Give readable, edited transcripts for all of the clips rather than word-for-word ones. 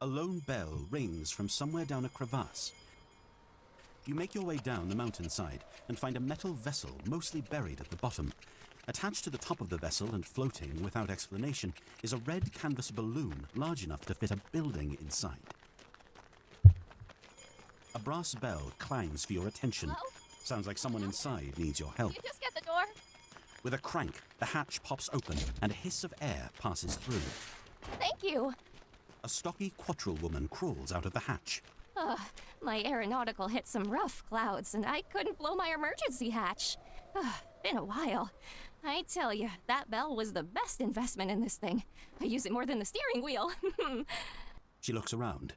A lone bell rings from somewhere down a crevasse. You make your way down the mountainside and find a metal vessel mostly buried at the bottom. Attached to the top of the vessel and floating without explanation is a red canvas balloon large enough to fit a building inside. A brass bell clangs for your attention. Hello? Sounds like someone inside needs your help. You just get the door. With a crank, the hatch pops open and a hiss of air passes through. Thank you. A stocky quattril woman crawls out of the hatch. My aeronautical hit some rough clouds, and I couldn't blow my emergency hatch. Been a while. I tell you, that bell was the best investment in this thing. I use it more than the steering wheel. She looks around.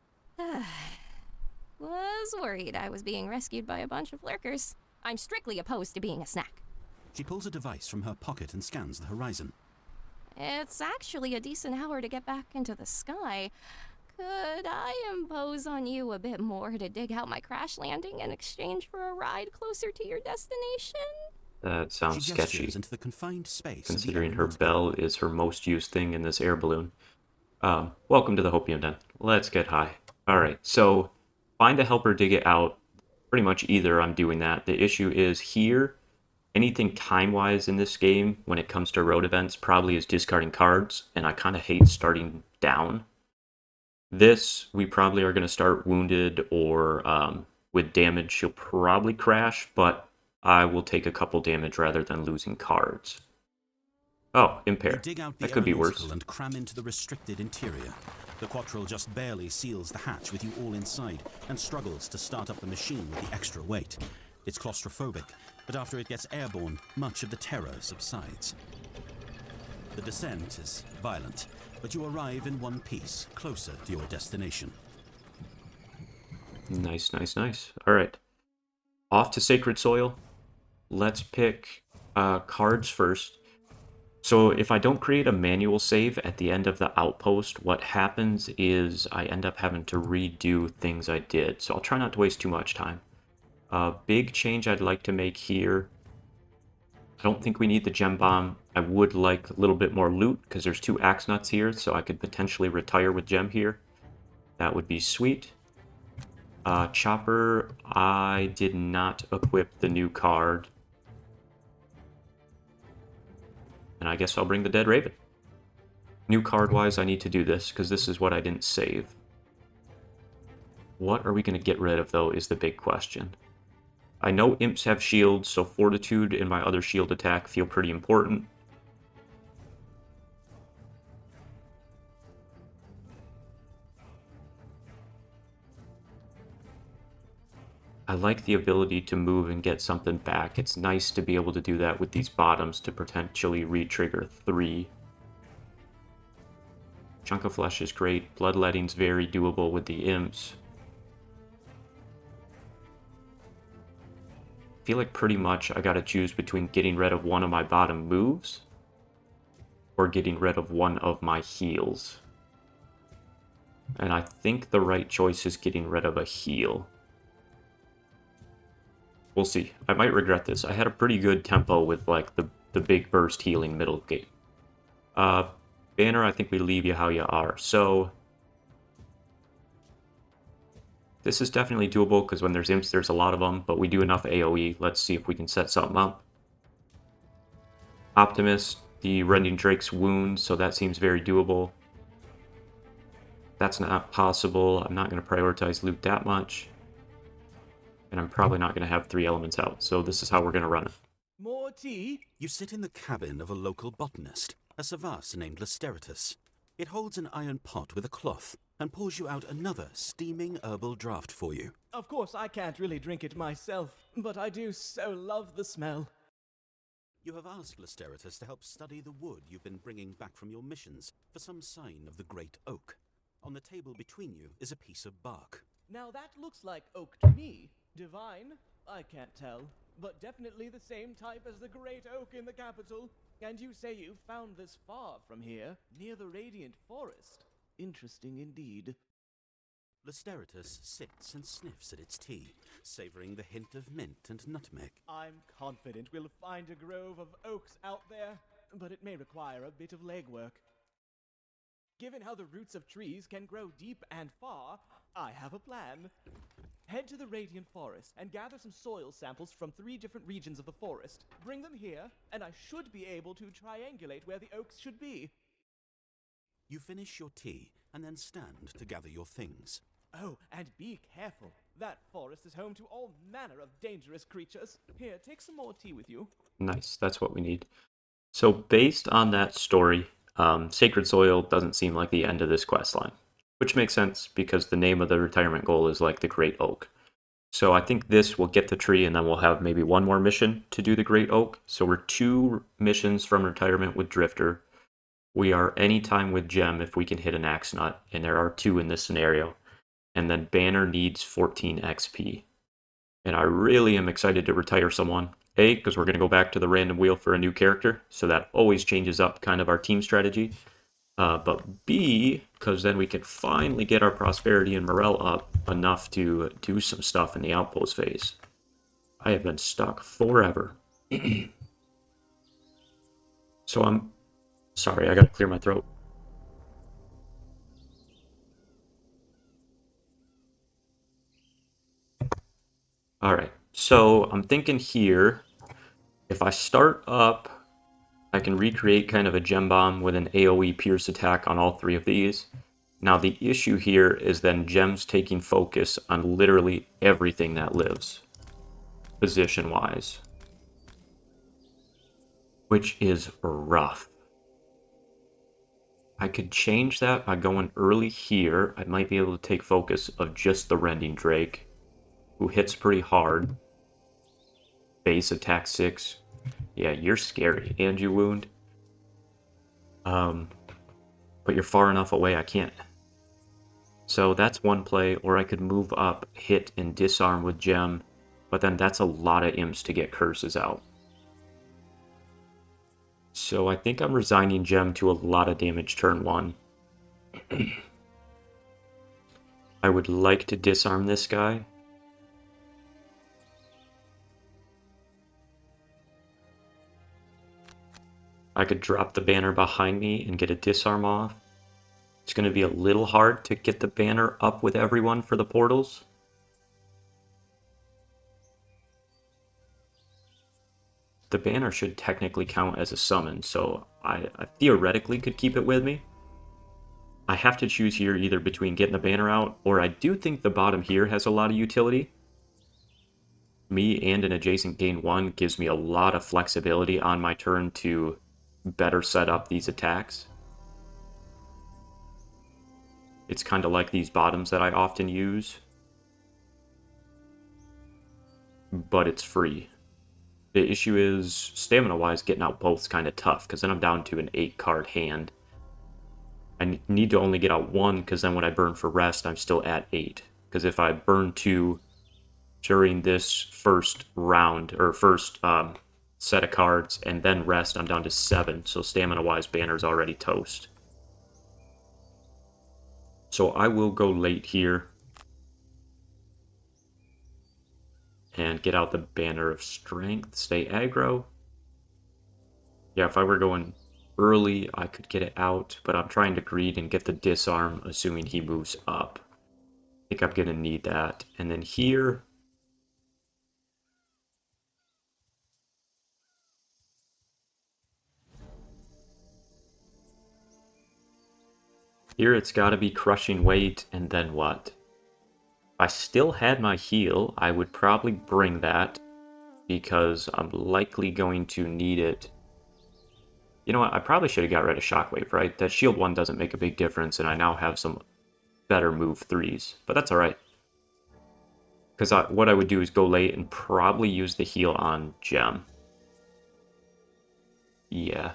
Was worried I was being rescued by a bunch of lurkers. I'm strictly opposed to being a snack. She pulls a device from her pocket and scans the horizon. It's actually a decent hour to get back into the sky. Could I impose on you a bit more to dig out my crash landing in exchange for a ride closer to your destination? That sounds She sketchy, gestures into the confined space. considering her bell is her most used thing in this air balloon. Welcome to the Hopium Den. Let's get high. Alright, so find a helper, dig it out. Pretty much either I'm doing that. The issue is here, anything time-wise in this game, when it comes to road events, probably is discarding cards, and I kind of hate starting down. This, we probably are going to start wounded or with damage. She'll probably crash, but I will take a couple damage rather than losing cards. Oh, impair. You dig out the That could be worse. aeronautical and cram into the restricted interior. The quattril just barely seals the hatch with you all inside and struggles to start up the machine with the extra weight. It's claustrophobic, but after it gets airborne, much of the terror subsides. The descent is violent, but you arrive in one piece, closer to your destination. Nice, nice, nice. Alright. Off to Sacred Soil. Let's pick cards first. So if I don't create a manual save at the end of the outpost, what happens is I end up having to redo things I did. So I'll try not to waste too much time. Big change I'd like to make here. I don't think we need the gem bomb. I would like a little bit more loot because there's 2 axe nuts here, so I could potentially retire with gem here. That would be sweet. Chopper, I did not equip the new card. And I guess I'll bring the Dead Raven. New card-wise, I need to do this because this is what I didn't save. What are we going to get rid of, though, is the big question. I know imps have shields, so Fortitude and my other shield attack feel pretty important. I like the ability to move and get something back. It's nice to be able to do that with these bottoms to potentially re-trigger 3. Chunk of Flesh is great. Bloodletting's very doable with the imps. I feel like pretty much I gotta choose between getting rid of one of my bottom moves or getting rid of one of my heals. And I think the right choice is getting rid of a heal. We'll see. I might regret this. I had a pretty good tempo with like the big burst healing middle game. Banner, I think we leave you how you are. So this is definitely doable because when there's imps, there's a lot of them, but we do enough AoE. Let's see if we can set something up. Optimist, the Rending Drake's wound, so that seems very doable. That's not possible. I'm not going to prioritize loot that much. And I'm probably not going to have 3 elements out, so this is how we're going to run it. More tea? You sit in the cabin of a local botanist, a savas named Lysteritus. It holds an iron pot with a cloth and pours you out another steaming herbal draught for you. Of course, I can't really drink it myself, but I do so love the smell. You have asked Lysteritus to help study the wood you've been bringing back from your missions for some sign of the great oak. On the table between you is a piece of bark. Now that looks like oak to me. Divine? I can't tell, but definitely the same type as the great oak in the capital. And you say you found this far from here, near the Radiant Forest. Interesting indeed. Lysteritus sits and sniffs at its tea, savouring the hint of mint and nutmeg. I'm confident we'll find a grove of oaks out there, but it may require a bit of legwork. Given how the roots of trees can grow deep and far, I have a plan. Head to the Radiant Forest and gather some soil samples from 3 different regions of the forest. Bring them here, and I should be able to triangulate where the oaks should be. You finish your tea and then stand to gather your things. Oh, and be careful. That forest is home to all manner of dangerous creatures. Here, take some more tea with you. Nice, that's what we need. So based on that story, Sacred Soil doesn't seem like the end of this quest line, which makes sense because the name of the retirement goal is like the Great Oak. So I think this will get the tree, and then we'll have maybe one more mission to do the Great Oak. So we're 2 missions from retirement with Drifter. We are anytime with Gem if we can hit an Axe Nut, and there are 2 in this scenario. And then Banner needs 14 XP. And I really am excited to retire someone. A, because we're going to go back to the random wheel for a new character, so that always changes up kind of our team strategy. But B, because then we can finally get our prosperity and morale up enough to do some stuff in the outpost phase. I have been stuck forever. So I'm sorry, I gotta clear my throat. Alright, so I'm thinking here, if I start up, I can recreate kind of a gem bomb with an AoE pierce attack on all 3 of these. Now the issue here is then gems taking focus on literally everything that lives, position-wise, which is rough. I could change that by going early here. I might be able to take focus of just the Rending Drake, who hits pretty hard. Base attack 6. Yeah, you're scary, and you wound. But you're far enough away, I can't. So that's one play, or I could move up, hit, and disarm with Gem, but then that's a lot of imps to get curses out. So I think I'm resigning Gem to a lot of damage turn 1. I would like to disarm this guy. I could drop the banner behind me and get a disarm off. It's going to be a little hard to get the banner up with everyone for the portals. The banner should technically count as a summon, so I theoretically could keep it with me. I have to choose here either between getting the banner out, or I do think the bottom here has a lot of utility. Me and an adjacent gain 1 gives me a lot of flexibility on my turn to better set up these attacks. It's kind of like these bottoms that I often use, but it's free. The issue is, stamina-wise, getting out both's kind of tough, because then I'm down to an 8-card hand. I need to only get out 1, because then when I burn for rest, I'm still at 8. Because if I burn 2 during this first round, or first set of cards, and then rest, I'm down to 7. So stamina-wise, banner's already toast. So I will go late here and get out the Banner of Strength, stay aggro. Yeah, if I were going early, I could get it out, but I'm trying to greed and get the disarm, assuming he moves up. I think I'm going to need that. And then here, it's got to be crushing weight, and then what? If I still had my heal, I would probably bring that, because I'm likely going to need it. You know what, I probably should have got rid of Shockwave, right? That shield 1 doesn't make a big difference, and I now have some better move 3s, but that's alright. Because what I would do is go late and probably use the heal on Gem. Yeah.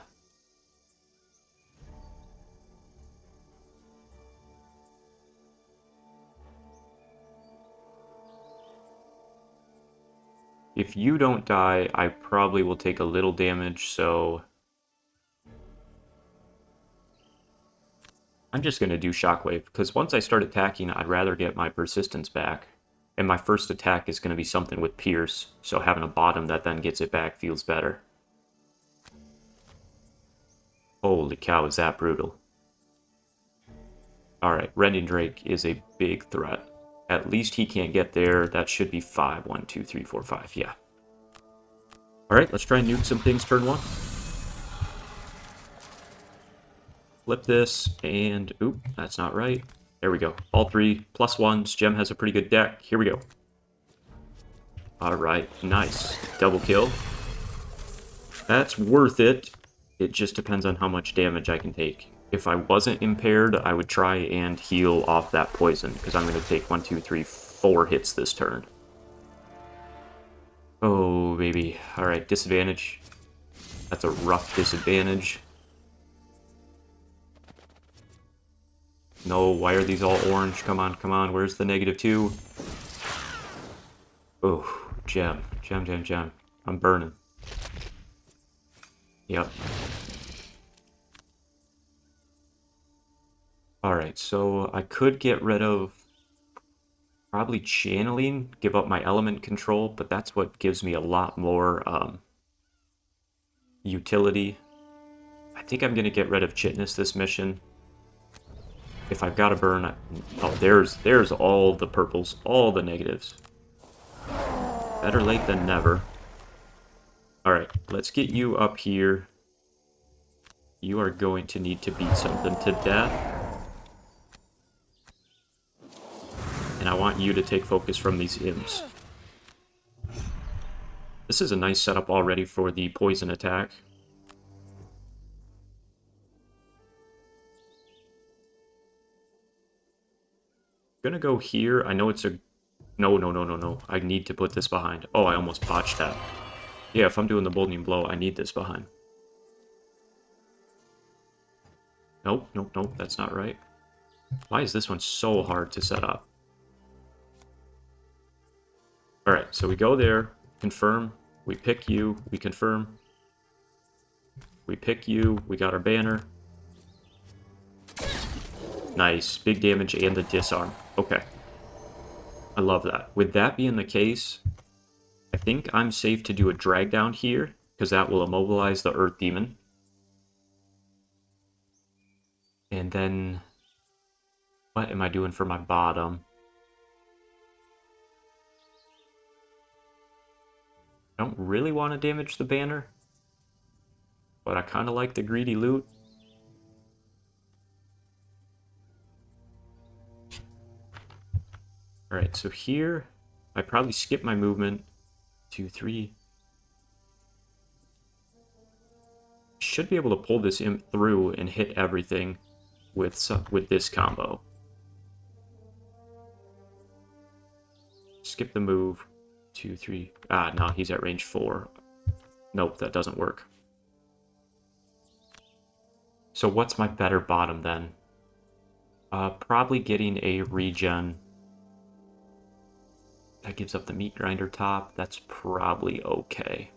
If you don't die, I probably will take a little damage, so I'm just going to do Shockwave, because once I start attacking, I'd rather get my persistence back. And my first attack is going to be something with Pierce, so having a bottom that then gets it back feels better. Holy cow, is that brutal. Alright, Rending Drake is a big threat. At least he can't get there. That should be 5. 1, 2, 3, 4, 5. Yeah. Alright, let's try and nuke some things turn 1. Flip this, and... Oop, that's not right. There we go. All 3 +1s. Gem has a pretty good deck. Here we go. Alright, nice. Double kill. That's worth it. It just depends on how much damage I can take. If I wasn't impaired, I would try and heal off that poison, because I'm going to take 1, 2, 3, 4 hits this turn. Oh, baby. Alright, disadvantage. That's a rough disadvantage. No, why are these all orange? Come on, come on. Where's the -2? Oh, gem. Gem, gem, gem. I'm burning. Yep. Alright, so I could get rid of probably channeling, give up my element control, but that's what gives me a lot more utility. I think I'm going to get rid of Chitness this mission. If I've got to burn... Oh, there's all the purples, all the negatives. Better late than never. Alright, let's get you up here. You are going to need to beat something to death. And I want you to take focus from these imps. This is a nice setup already for the poison attack. Gonna go here. I know it's a... No. I need to put this behind. Oh, I almost botched that. Yeah, if I'm doing the Boldening Blow, I need this behind. Nope. That's not right. Why is this one so hard to set up? Alright, so we go there, confirm, we pick you, we confirm. We pick you, we got our banner. Nice, big damage and the disarm. Okay. I love that. With that being the case, I think I'm safe to do a drag down here, because that will immobilize the Earth Demon. And then, what am I doing for my bottom? I don't really want to damage the banner, but I kind of like the greedy loot. Alright, so here, I probably skip my movement. 2, 3. Should be able to pull this imp through and hit everything with this combo. Skip the move. 2, 3. Ah, no, he's at range 4. Nope, that doesn't work. So what's my better bottom then? Probably getting a regen. That gives up the meat grinder top. That's probably okay.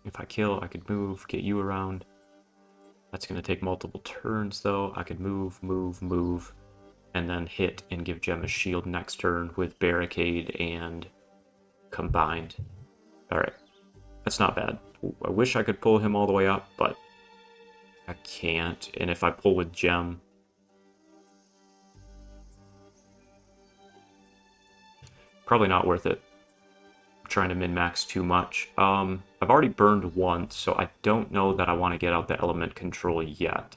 If I kill, I could move, get you around. That's going to take multiple turns though. I could move, and then hit and give Gem a shield next turn with Barricade and Combined. Alright, that's not bad. I wish I could pull him all the way up, but I can't. And if I pull with Gem... Probably not worth it. I'm trying to min-max too much. I've already burned once, so I don't know that I want to get out the element control yet.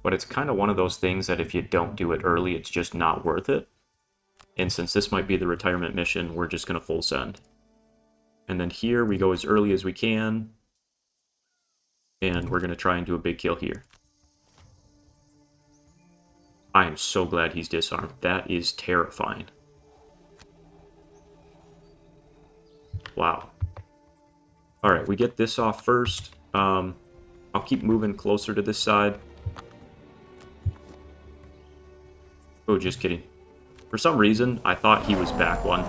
But it's kind of one of those things that if you don't do it early, it's just not worth it. And since this might be the retirement mission, we're just going to full send. And then here we go as early as we can. And we're going to try and do a big kill here. I am so glad he's disarmed. That is terrifying. Wow. Alright, we get this off first. I'll keep moving closer to this side. Oh, just kidding. For some reason, I thought he was back one.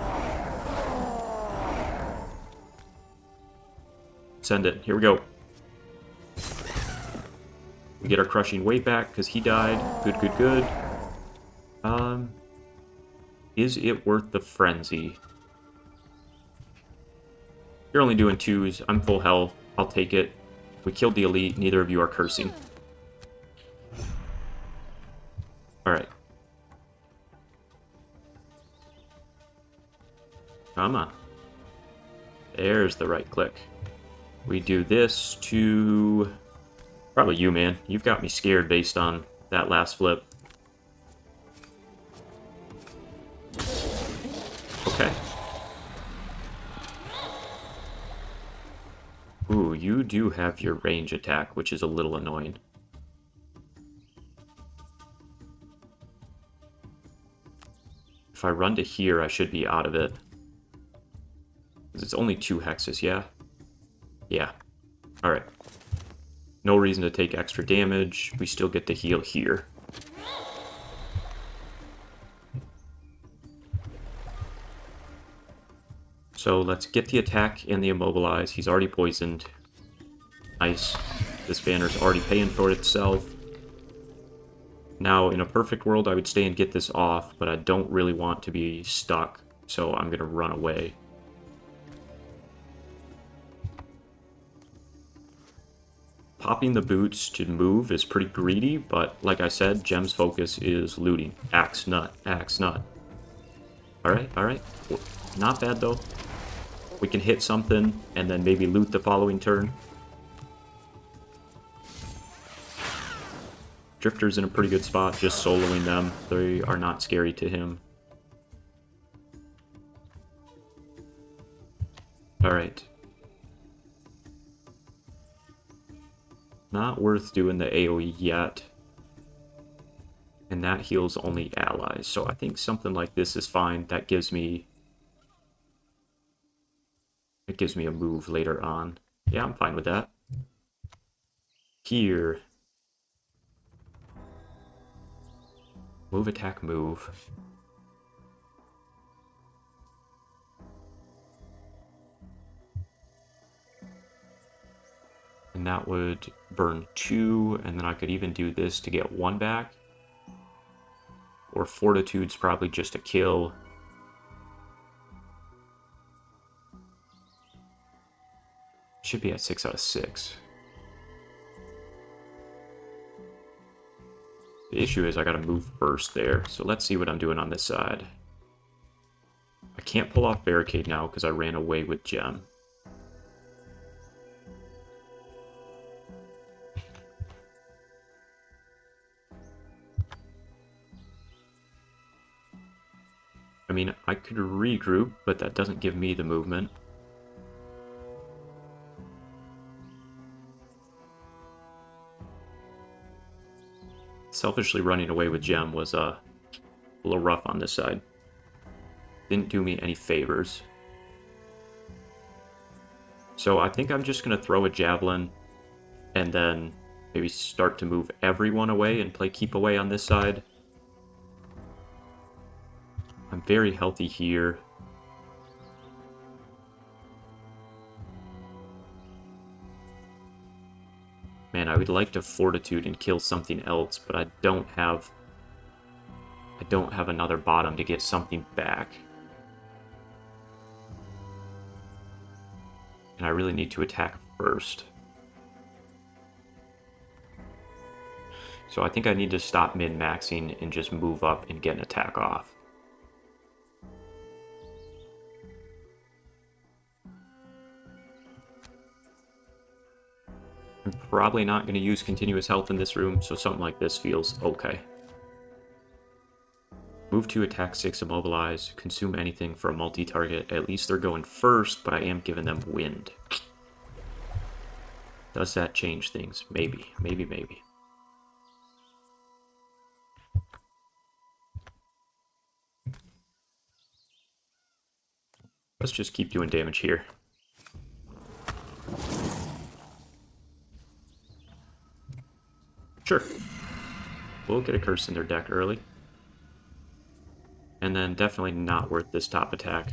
Send it. Here we go. We get our crushing weight back because he died. Good. Is it worth the frenzy? You're only doing 2s. I'm full health. I'll take it. We killed the elite. Neither of you are cursing. Alright. Come on. There's the right click. We do this to... Probably you, man. You've got me scared based on that last flip. Okay. Ooh, you do have your range attack, which is a little annoying. If I run to here, I should be out of it. It's only 2 hexes, yeah? Yeah. Alright. No reason to take extra damage. We still get to heal here. So let's get the attack and the immobilize. He's already poisoned. Nice. This banner's already paying for itself. Now, in a perfect world, I would stay and get this off, but I don't really want to be stuck, so I'm going to run away. Popping the boots to move is pretty greedy, but like I said, Gem's focus is looting. Axe nut, axe nut. Alright, alright. Not bad though. We can hit something and then maybe loot the following turn. Drifter's in a pretty good spot, just soloing them. They are not scary to him. Alright. Not worth doing the AoE yet. And that heals only allies. So I think something like this is fine. That gives me... It gives me a move later on. Yeah, I'm fine with that. Here. Move, attack, move. And that would burn 2, and then I could even do this to get 1 back. Or Fortitude's probably just a kill. Should be at 6 out of 6. The issue is I gotta move first there, so let's see what I'm doing on this side. I can't pull off Barricade now because I ran away with Gem. I mean, I could regroup, but that doesn't give me the movement. Selfishly running away with Gem was a little rough on this side. Didn't do me any favors. So I think I'm just going to throw a Javelin and then maybe start to move everyone away and play keep away on this side. I'm very healthy here. Man, I would like to Fortitude and kill something else, but I don't have another bottom to get something back. And I really need to attack first. So I think I need to stop min-maxing and just move up and get an attack off. I'm probably not going to use continuous health in this room, so something like this feels okay. Move to attack 6, immobilize, consume anything for a multi-target. At least they're going first, but I am giving them wind. Does that change things? Maybe, maybe, maybe. Let's just keep doing damage here. Sure. We'll get a curse in their deck early. And then definitely not worth this top attack.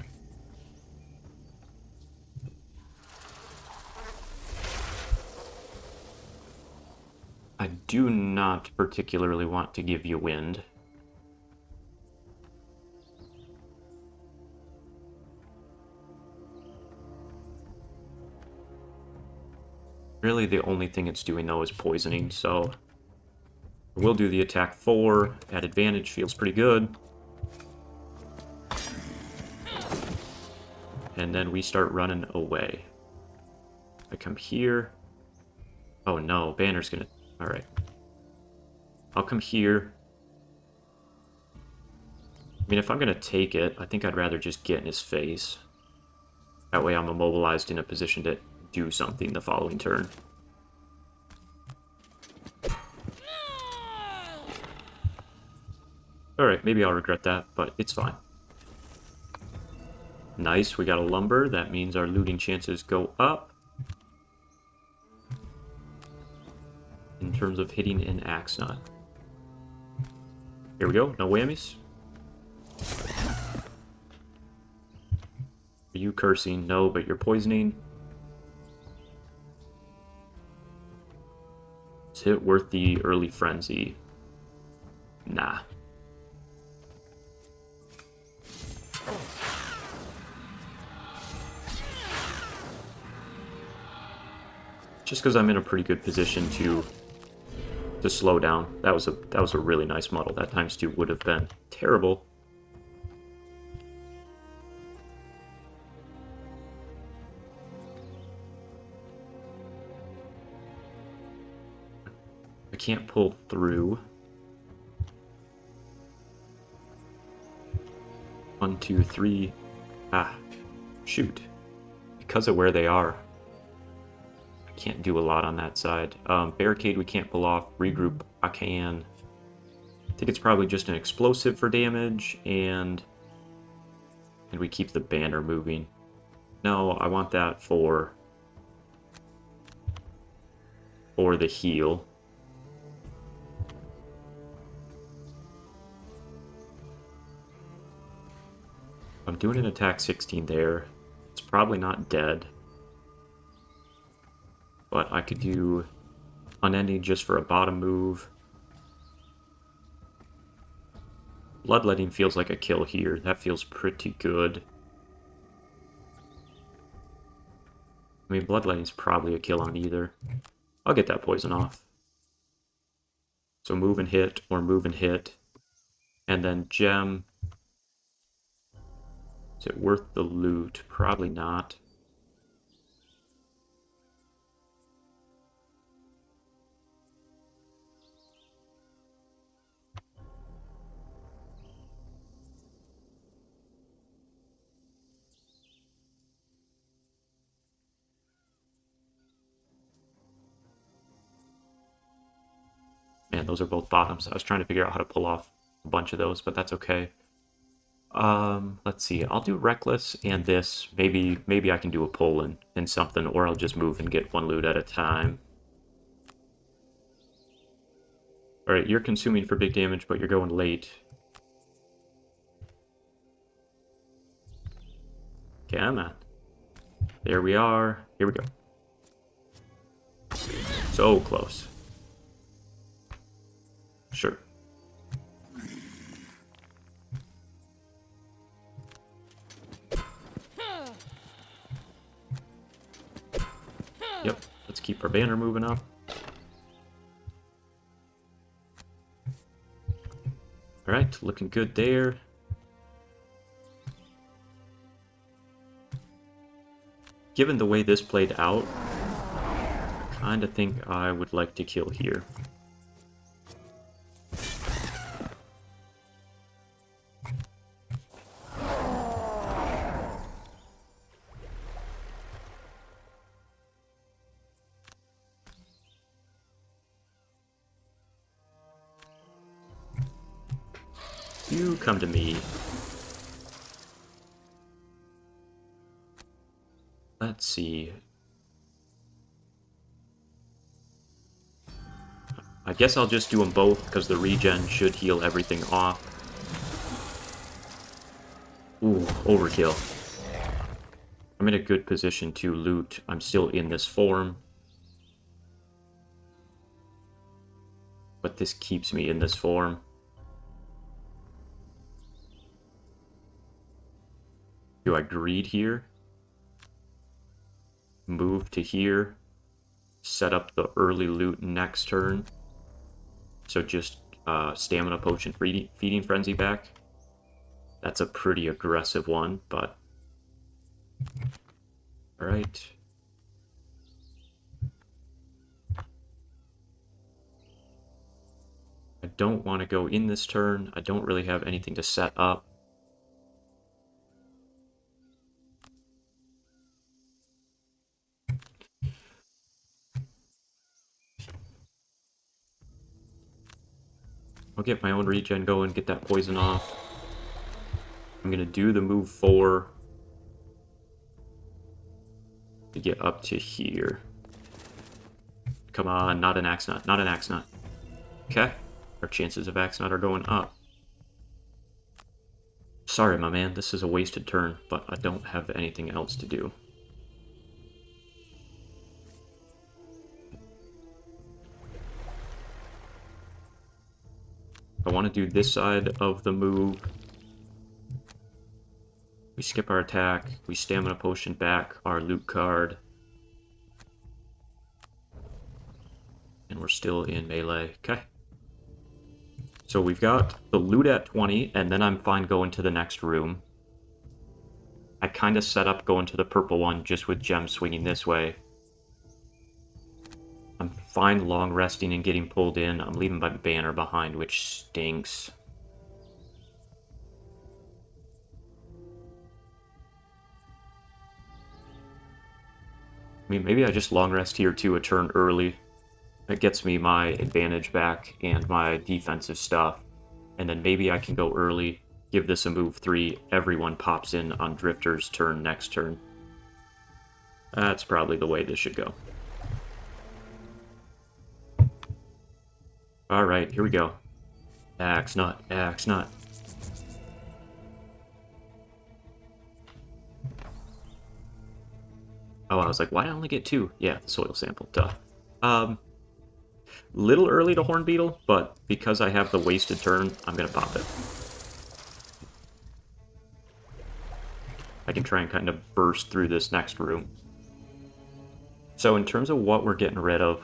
I do not particularly want to give you wind. Really, the only thing it's doing, though, is poisoning, so... We'll do the attack 4 at advantage. Feels pretty good. And then we start running away. I come here. Oh no, Banner's gonna... Alright. I'll come here. I mean, if I'm gonna take it, I think I'd rather just get in his face. That way I'm immobilized in a position to do something the following turn. Alright, maybe I'll regret that, but it's fine. Nice, we got a lumber. That means our looting chances go up. In terms of hitting an axe nut. Here we go, no whammies. Are you cursing? No, but you're poisoning. Is it worth the early frenzy? Nah. Just because I'm in a pretty good position to slow down. That was a really nice model. That ×2 would have been terrible. I can't pull through. 1, 2, 3. Ah, shoot. Because of where they are, I can't do a lot on that side. Barricade we can't pull off. Regroup I can. I think it's probably just an explosive for damage, and we keep the banner moving. No, I want that for the heal. I'm doing an attack 16 there. It's probably not dead. But I could do unending just for a bottom move. Bloodletting feels like a kill here. That feels pretty good. I mean, bloodletting's probably a kill on either. I'll get that poison off. So move and hit, or move and hit. And then gem. Is it worth the loot? Probably not. Man, those are both bottoms. I was trying to figure out how to pull off a bunch of those, but that's okay. Let's see. I'll do Reckless and this. Maybe I can do a pull and something, or I'll just move and get one loot at a time. Alright, you're consuming for big damage, but you're going late. Come on. There we are. Here we go. So close. Sure. Yep, let's keep our banner moving up. Alright, looking good there. Given the way this played out, I kinda think I would like to kill here. You come to me. Let's see. I guess I'll just do them both, because the regen should heal everything off. Ooh, overkill. I'm in a good position to loot. I'm still in this form. But this keeps me in this form. Do I greed here? Move to here? set up the early loot next turn. So just stamina potion feeding frenzy back. That's a pretty aggressive one, but all right. I don't want to go in this turn. I don't really have anything to set up. I'll get my own regen going, get that poison off. I'm going to do the move 4 to get up to here. Come on, not an axe nut, not an axe nut. Okay, our chances of axe nut are going up. Sorry, my man, this is a wasted turn, but I don't have anything else to do. I want to do this side of the move. We skip our attack, we stamina potion back our loot card. And we're still in melee. Okay. So we've got the loot at 20, and then I'm fine going to the next room. I kind of set up going to the purple one just with gems swinging this way. I'm fine long resting and getting pulled in. I'm leaving my banner behind, which stinks. I mean, maybe I just long rest here too, a turn early. That gets me my advantage back and my defensive stuff. And then maybe I can go early, give this a move 3, everyone pops in on Drifter's turn next turn. That's probably the way this should go. Alright, here we go. Axe nut, axe nut. Oh, I was like, why did I only get 2? Yeah, the soil sample, duh. Little early to Horn Beetle, but because I have the wasted turn, I'm gonna pop it. I can try and kind of burst through this next room. So in terms of what we're getting rid of,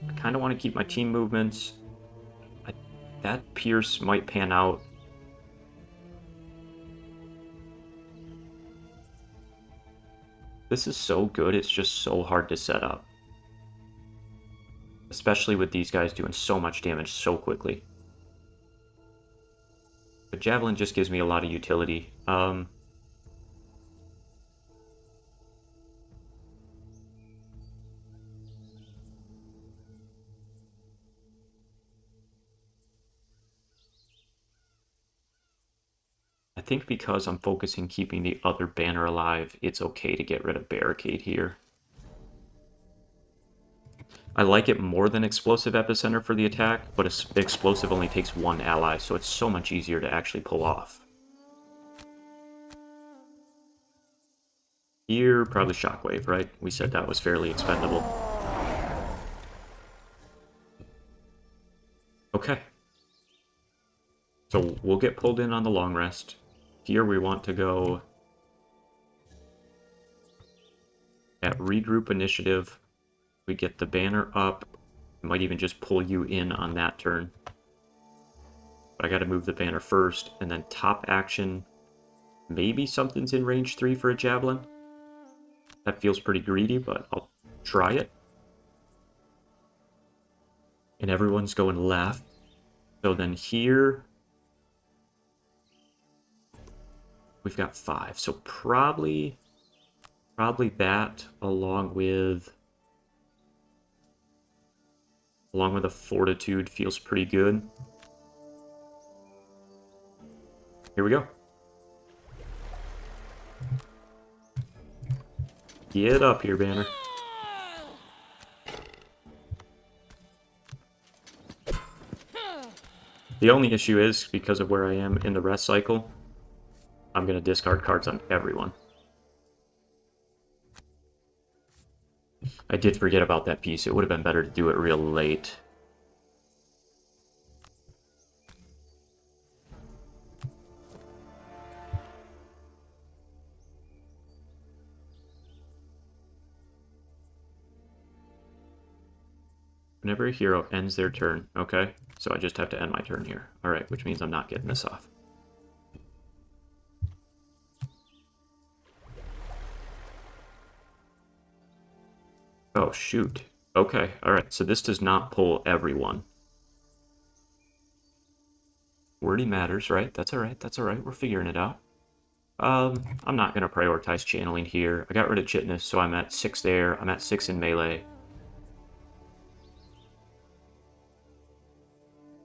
I kind of want to keep my team movements. That Pierce might pan out. This is so good, it's just so hard to set up. Especially with these guys doing so much damage so quickly. But Javelin just gives me a lot of utility. I think because I'm focusing keeping the other banner alive, it's okay to get rid of Barricade here. I like it more than Explosive Epicenter for the attack, but Explosive only takes 1 ally, so it's so much easier to actually pull off. Here, probably Shockwave, right? We said that was fairly expendable. Okay. So we'll get pulled in on the long rest. Here we want to go at regroup initiative. We get the banner up. Might even just pull you in on that turn. But I gotta move the banner first, and then top action. Maybe something's in range 3 for a Javelin. That feels pretty greedy, but I'll try it. And everyone's going left. So then here we've got 5. So probably that along with a Fortitude feels pretty good. Here we go. Get up here, banner. The only issue is, because of where I am in the rest cycle, I'm going to discard cards on everyone. I did forget about that piece. It would have been better to do it real late. Whenever a hero ends their turn. Okay, so I just have to end my turn here. Alright, which means I'm not getting this off. Oh, shoot. Okay, alright, so this does not pull everyone. Wordy matters, right? That's alright, that's alright. We're figuring it out. I'm not going to prioritize channeling here. I got rid of chitness, so I'm at 6 there. I'm at 6 in melee.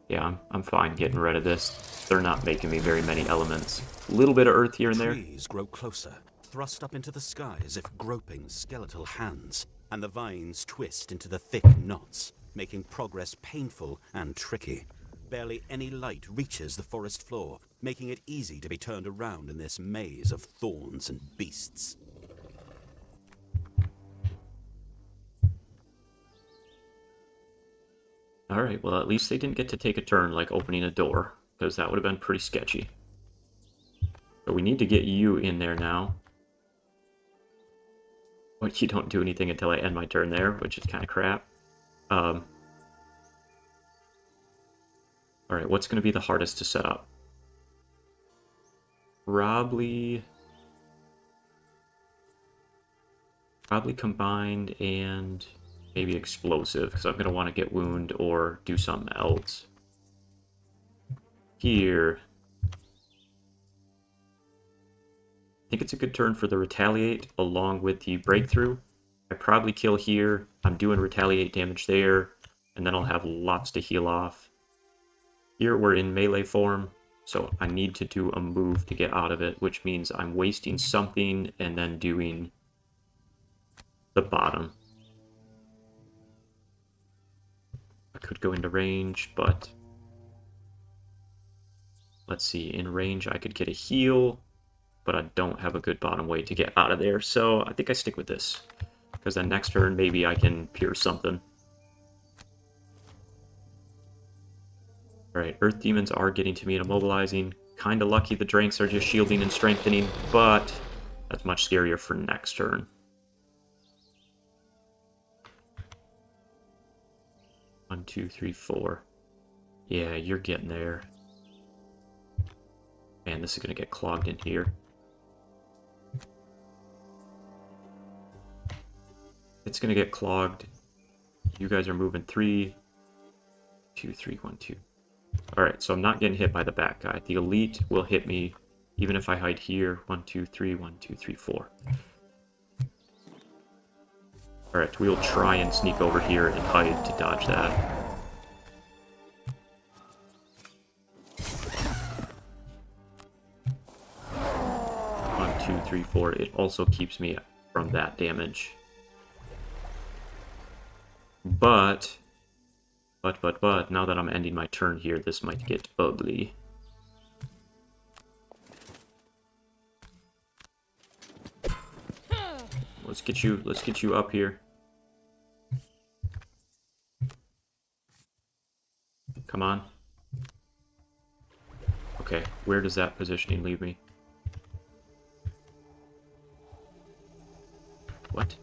Yeah, I'm fine getting rid of this. They're not making me very many elements. A little bit of earth here and there. Trees grow closer, thrust up into the sky as if groping skeletal hands, and the vines twist into the thick knots, making progress painful and tricky. Barely any light reaches the forest floor, making it easy to be turned around in this maze of thorns and beasts. Alright, well at least they didn't get to take a turn like opening a door, because that would have been pretty sketchy. But we need to get you in there now. But you don't do anything until I end my turn there, which is kind of crap. Alright, what's going to be the hardest to set up? Probably combined and maybe explosive, because I'm going to want to get wound or do something else. Here. I think it's a good turn for the retaliate along with the breakthrough. I probably kill here. I'm doing retaliate damage there, and then I'll have lots to heal off. Here we're in melee form, so I need to do a move to get out of it, which means I'm wasting something and then doing the bottom. I could go into range, but let's see, in range I could get a heal, but I don't have a good bottom way to get out of there, so I think I stick with this, because then next turn maybe I can pierce something. Alright, Earth Demons are getting to me and immobilizing. Kinda lucky the Dranks are just shielding and strengthening, but that's much scarier for next turn. One, two, three, four. Yeah, you're getting there. Man, this is gonna get clogged in here. It's gonna get clogged. You guys are moving 3, 2, 3, 1, 2. Alright, so I'm not getting hit by the back guy. The elite will hit me even if I hide here. 1, 2, 3, 1, 2, 3, 4. Alright, we'll try and sneak over here and hide to dodge that. 1, 2, 3, 4. It also keeps me from that damage. But, now that I'm ending my turn here, this might get ugly. Let's get you up here. Come on. Okay, where does that positioning leave me? What?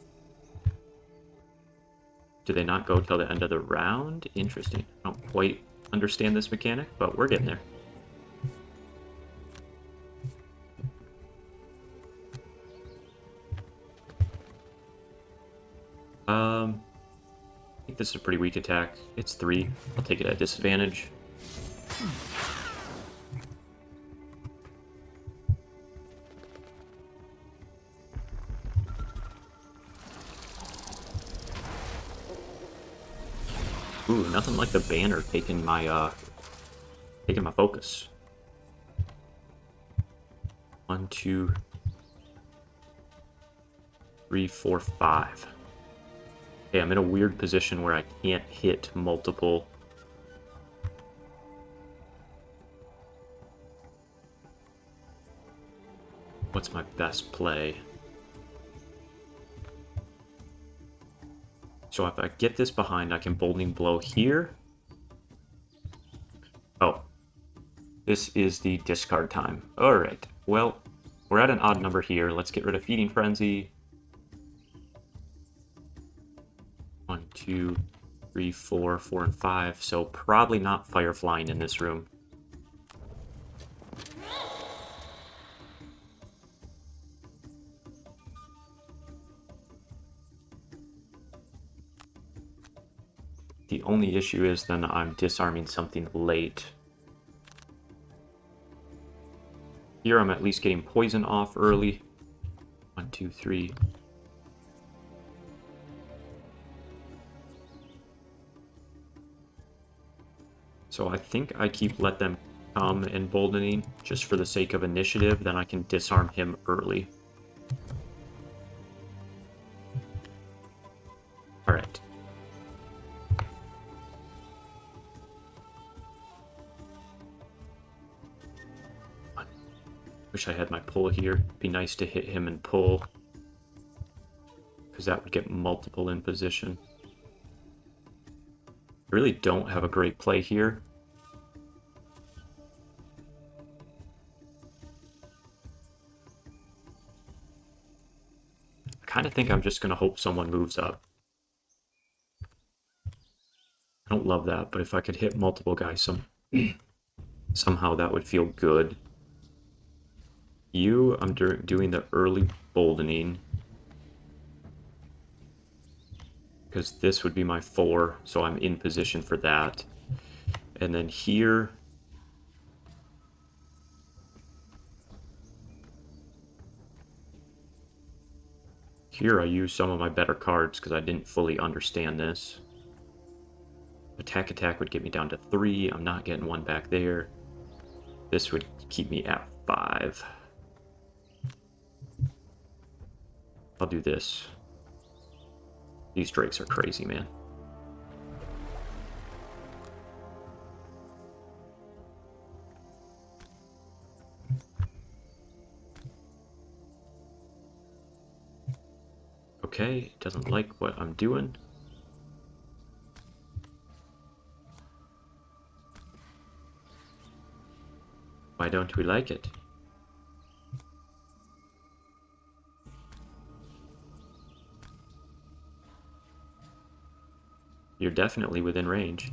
Do they not go till the end of the round? Interesting. I don't quite understand this mechanic, but we're getting there. I think this is a pretty weak attack. It's 3. I'll take it at disadvantage. Ooh, nothing like the banner taking my focus. 1, 2, 3, 4, 5. Okay, I'm in a weird position where I can't hit multiple. What's my best play? So if I get this behind, I can Bolting Blow here. Oh. This is the discard time. Alright, well, we're at an odd number here. Let's get rid of Feeding Frenzy. 1, 2, 3, 4, 4, and 5. So probably not fire flying in this room. The only issue is then I'm disarming something late. Here I'm at least getting poison off early. 1, 2, 3. So I think I keep let them come emboldening just for the sake of initiative, then I can disarm him early. Alright. Wish I had my pull here. Be nice to hit him and pull, because that would get multiple in position. I really don't have a great play here. I kind of think I'm just going to hope someone moves up. I don't love that, but if I could hit multiple guys somehow that would feel good. I'm doing the early boldening, because this would be my 4, so I'm in position for that. And then here, I use some of my better cards because I didn't fully understand this. Attack would get me down to 3. I'm not getting 1 back there. This would keep me at 5. I'll do this. These drakes are crazy, man. Okay, it doesn't like what I'm doing. Why don't we like it? You're definitely within range.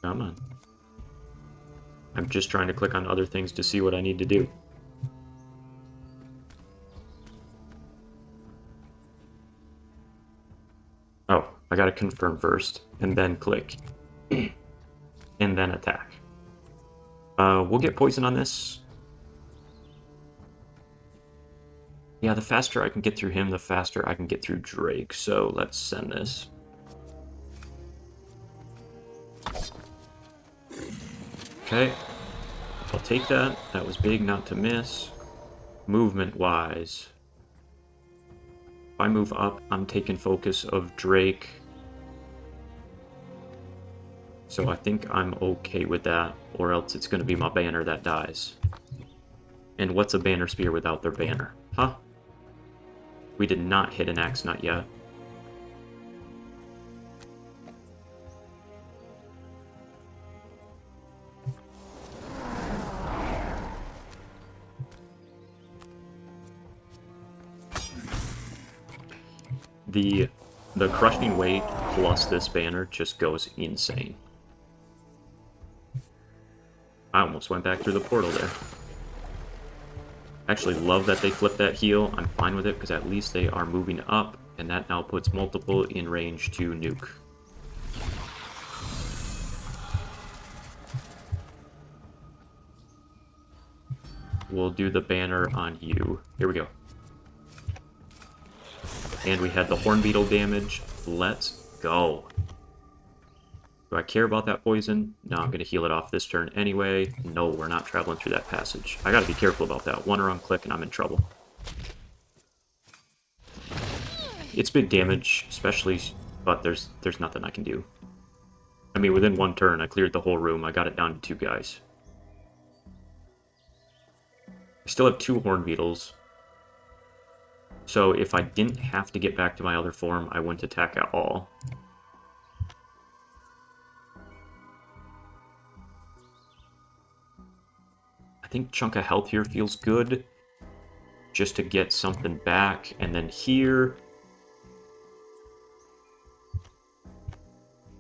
Come on. I'm just trying to click on other things to see what I need to do. Oh, I gotta confirm first, and then click. And then attack. We'll get poison on this. Yeah, the faster I can get through him, the faster I can get through Drake. So let's send this. Okay. I'll take that. That was big not to miss. Movement-wise, if I move up, I'm taking focus of Drake. So I think I'm okay with that, or else it's going to be my banner that dies. And what's a banner spear without their banner? Huh? We did not hit an axe nut yet. The crushing weight plus this banner just goes insane. I almost went back through the portal there. Actually love that they flipped that heal. I'm fine with it because at least they are moving up, and that now puts multiple in range to nuke. We'll do the banner on you. Here we go. And we had the horn beetle damage. Let's go. Do I care about that poison? No, I'm going to heal it off this turn anyway. No, we're not traveling through that passage. I got to be careful about that. One wrong click and I'm in trouble. It's big damage, especially, but there's nothing I can do. I mean, within one turn, I cleared the whole room. I got it down to 2 guys. I still have 2 horn beetles. So if I didn't have to get back to my other form, I wouldn't attack at all. I think chunk of health here feels good, just to get something back. And then here,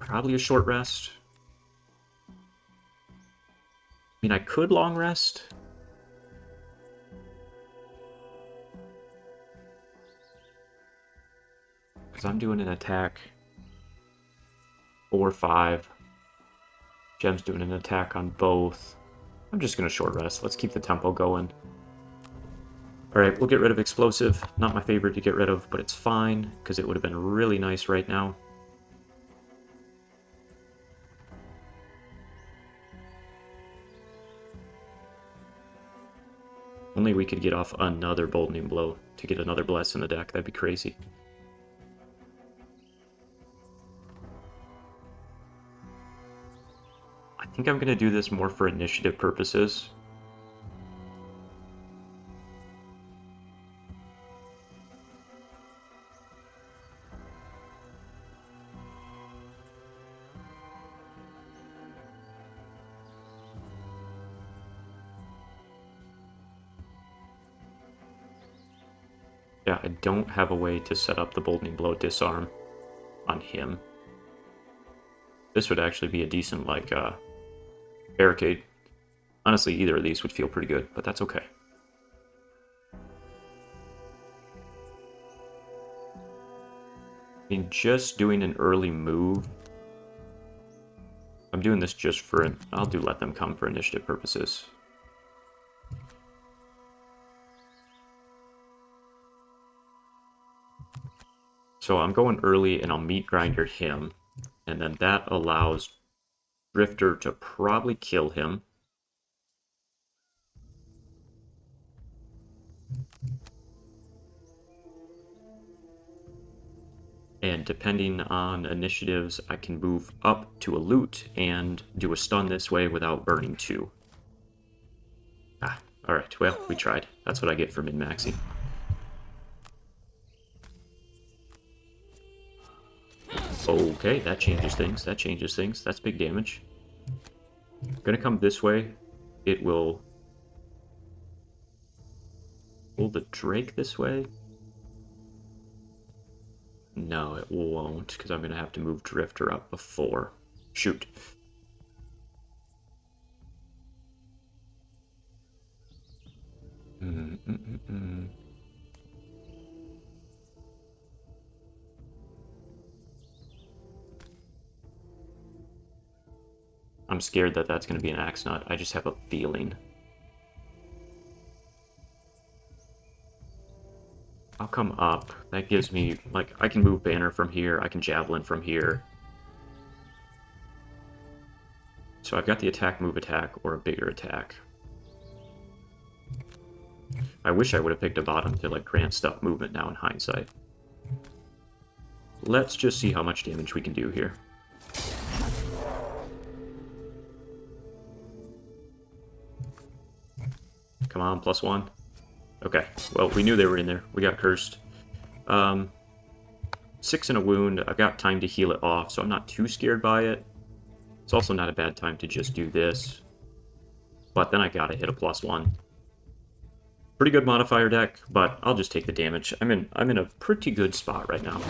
Probably a short rest. I mean, I could long rest. Because I'm doing an attack 4-5. Gem's doing an attack on both. I'm just going to short rest. Let's keep the tempo going. Alright, we'll get rid of explosive. Not my favorite to get rid of, but it's fine, because it would have been really nice right now. Only we could get off another Boldening Blow to get another Bless in the deck. That'd be crazy. I think I'm going to do this more for initiative purposes. Yeah, I don't have a way to set up the Boldening Blow disarm on him. This would actually be a decent, like, barricade. Honestly, either of these would feel pretty good, but that's okay. I mean, just doing an early move. I'm doing this just for I'll do let them come for initiative purposes. So I'm going early and I'll meat grinder him. And then that allows Drifter to probably kill him. And depending on initiatives, I can move up to a loot and do a stun this way without burning 2. Ah, alright, well, we tried. That's what I get for min-maxing. Okay, that changes things. That changes things. That's big damage. I'm gonna come this way. It will pull the Drake this way. No, it won't, because I'm gonna have to move Drifter up before. Shoot. I'm scared that that's going to be an Axe Nut. I just have a feeling. I'll come up. That gives me, like, I can move Banner from here. I can Javelin from here. So I've got the attack, move, attack, or a bigger attack. I wish I would have picked a bottom to, like, grant stuff movement now in hindsight. Let's just see how much damage we can do here. Come on, +1. Okay, well, we knew they were in there. We got cursed. 6 in a wound. I've got time to heal it off, so I'm not too scared by it. It's also not a bad time to just do this. But then I gotta hit a +1. Pretty good modifier deck, but I'll just take the damage. I'm in a pretty good spot right now.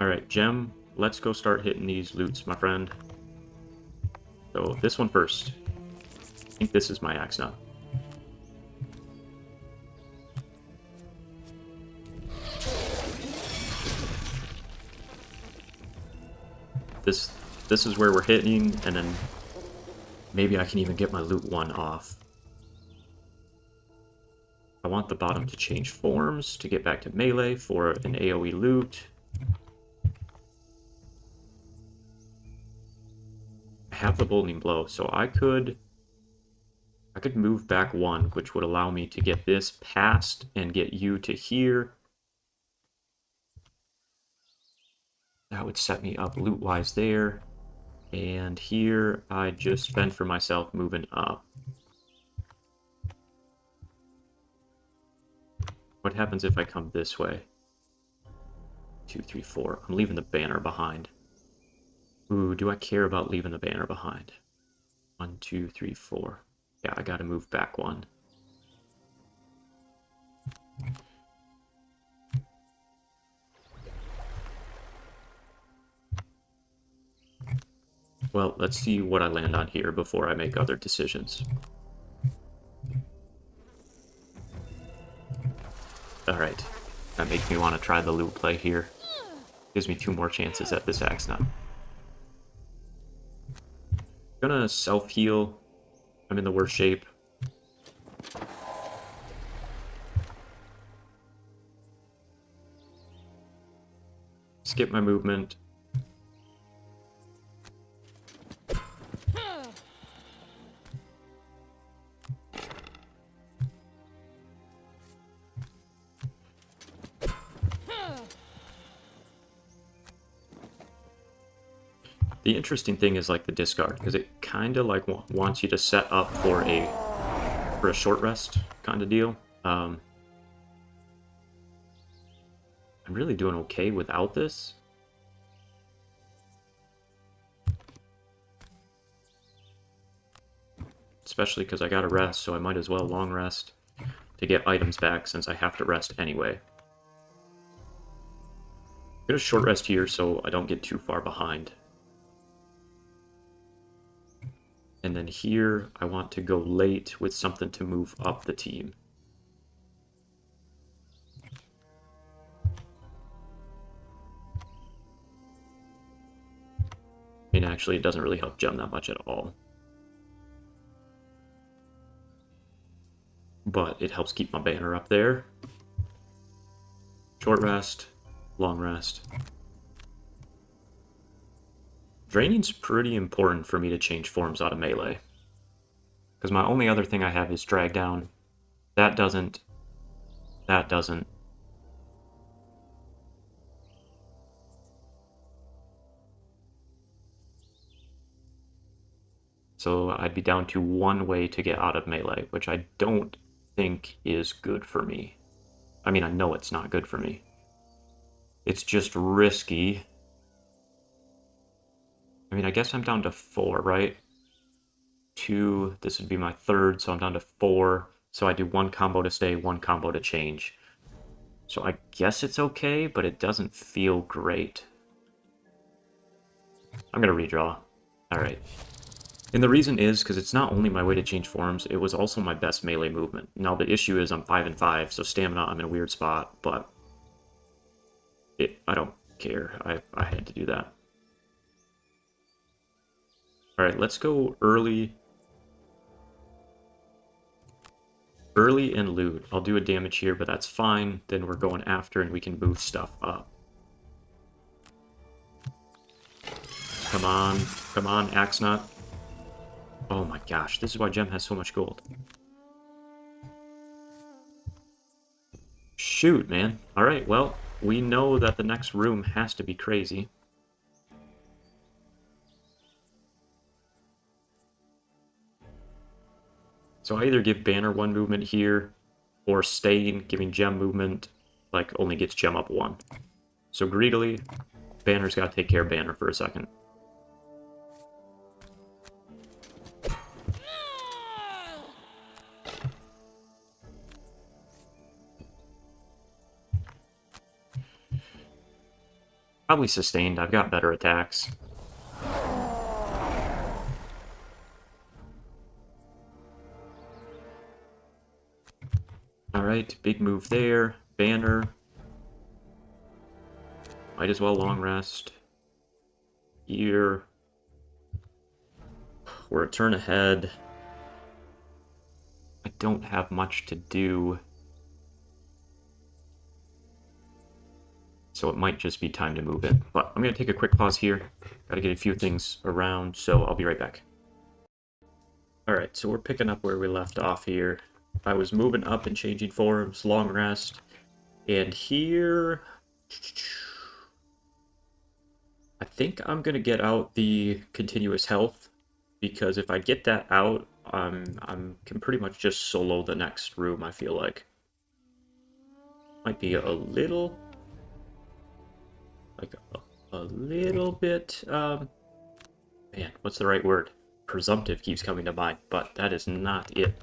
Alright, Gem. Let's go start hitting these loots, my friend. So, this one first. I think this is my Axe Nut. This is where we're hitting, and then maybe I can even get my loot 1 off. I want the bottom to change forms to get back to melee for an AoE loot. Have the Boldening Blow, so I could move back 1, which would allow me to get this past and get you to here. That would set me up loot-wise there. And here, I just spend for myself moving up. What happens if I come this way? 2, 3, 4. I'm leaving the banner behind. Ooh, do I care about leaving the banner behind? 1, 2, 3, 4. Yeah, I gotta move back 1. Well, let's see what I land on here before I make other decisions. Alright. That makes me want to try the loot play here. Gives me 2 more chances at this axe nut. Gonna self-heal. I'm in the worst shape. Skip my movement. The interesting thing is like the discard, because it kind of like wants you to set up for a short rest kind of deal. I'm really doing okay without this. Especially because I got to rest, so I might as well long rest to get items back since I have to rest anyway. I'm going to short rest here so I don't get too far behind. And then here, I want to go late with something to move up the team. I mean, actually, it doesn't really help gem that much at all. But it helps keep my banner up there. Short rest, long rest. Draining's pretty important for me to change forms out of melee. Because my only other thing I have is drag down. That doesn't. That doesn't. So I'd be down to 1 way to get out of melee, which I don't think is good for me. I mean, I know it's not good for me. It's just risky. I mean, I guess I'm down to 4, right? 2, this would be my 3rd, so I'm down to 4. So I do 1 combo to stay, 1 combo to change. So I guess it's okay, but it doesn't feel great. I'm gonna redraw. Alright. And the reason is because it's not only my way to change forms, it was also my best melee movement. Now the issue is I'm 5 and 5, so stamina I'm in a weird spot, but I don't care. I had to do that. Alright, let's go early. Early and loot. I'll do a damage here, but that's fine. Then we're going after and we can move stuff up. Come on, Axe Nut. Oh my gosh, this is why Gem has so much gold. Shoot, man. Alright, well, we know that the next room has to be crazy. So I either give Banner 1 movement here, or Stain, giving Gem movement, like, only gets Gem up 1. So greedily, Banner's got to take care of Banner for a second. Probably Sustained, I've got better attacks. Alright, big move there. Banner. Might as well long rest. Here. We're a turn ahead. I don't have much to do. So it might just be time to move in. But I'm going to take a quick pause here. Got to get a few things around, so I'll be right back. Alright, so we're picking up where we left off here. I was moving up and changing forms, long rest, and here I think I'm gonna get out the continuous health, because if I get that out, I can pretty much just solo the next room. I feel like might be a little, like a little bit man, what's the right word? Presumptive keeps coming to mind, but that is not it.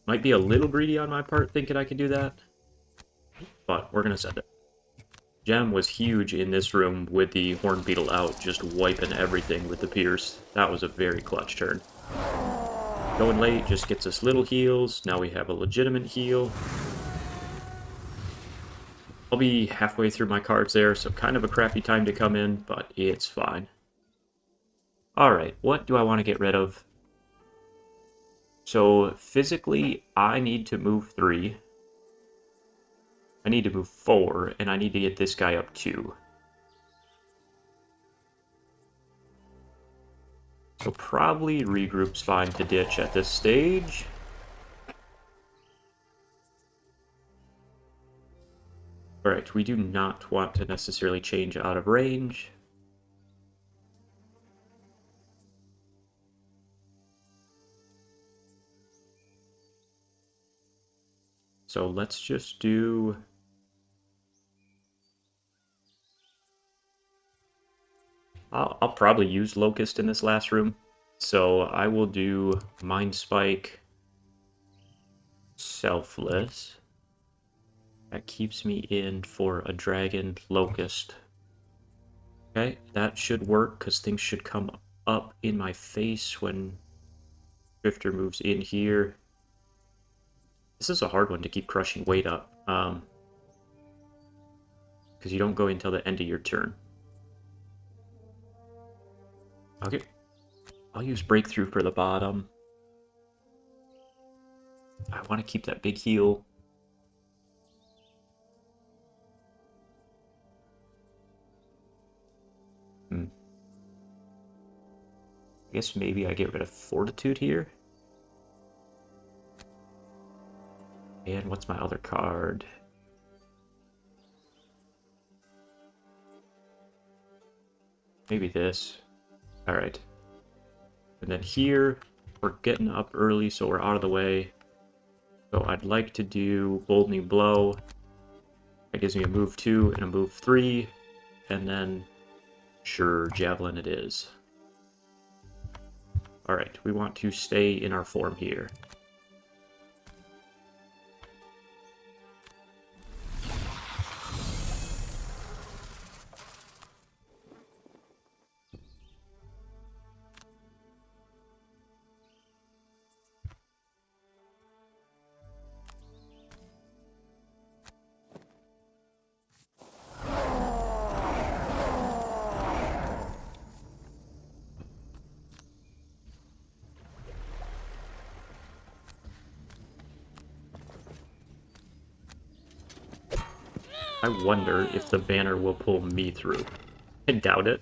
Might be a little greedy on my part thinking I can do that, but we're going to send it. gem was huge in this room with the Horn Beetle out, just wiping everything with the Pierce. That was a very clutch turn. Going late just gets us little heals. Now we have a legitimate heal. I'll be halfway through my cards there, so kind of a crappy time to come in, but it's fine. Alright, what do I want to get rid of? So, physically, I need to move 3. I need to move 4, and I need to get this guy up 2. So probably regroup's fine to ditch at this stage. Alright, we do not want to necessarily change out of range. So let's just do... I'll probably use Locust in this last room. So I will do Mind Spike, Selfless. That keeps me in for a Dragon Locust. Okay, that should work because things should come up in my face when Drifter moves in here. This is a hard one to keep crushing weight up. Because you don't go until the end of your turn. Okay. I'll use Breakthrough for the bottom. I want to keep that big heal. I guess maybe I get rid of Fortitude here. And what's my other card? Maybe this. Alright. And then here, we're getting up early, so we're out of the way. So I'd like to do Bold New Blow. That gives me a move 2 and a move 3. And then, sure, Javelin it is. Alright, we want to stay in our form here. I wonder if the banner will pull me through. I doubt it.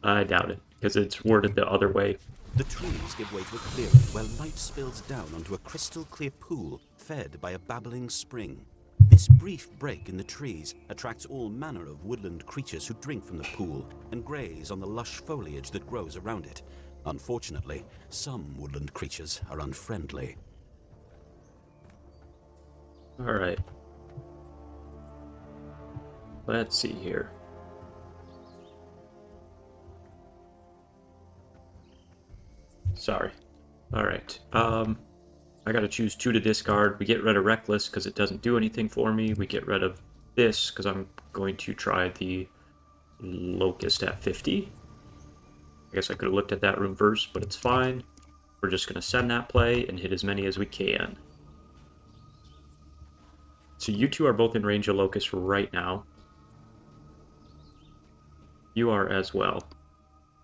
I doubt it, because it's worded the other way. The trees give way to a clearing where light spills down onto a crystal clear pool fed by a babbling spring. This brief break in the trees attracts all manner of woodland creatures who drink from the pool and graze on the lush foliage that grows around it. Unfortunately, some woodland creatures are unfriendly. Alright. Let's see here. Sorry. Alright. I gotta choose 2 to discard. We get rid of Reckless because it doesn't do anything for me. We get rid of this because I'm going to try the Locust at 50. I guess I could have looked at that room first, but it's fine. We're just gonna send that play and hit as many as we can. So you two are both in range of Locust right now. You are as well.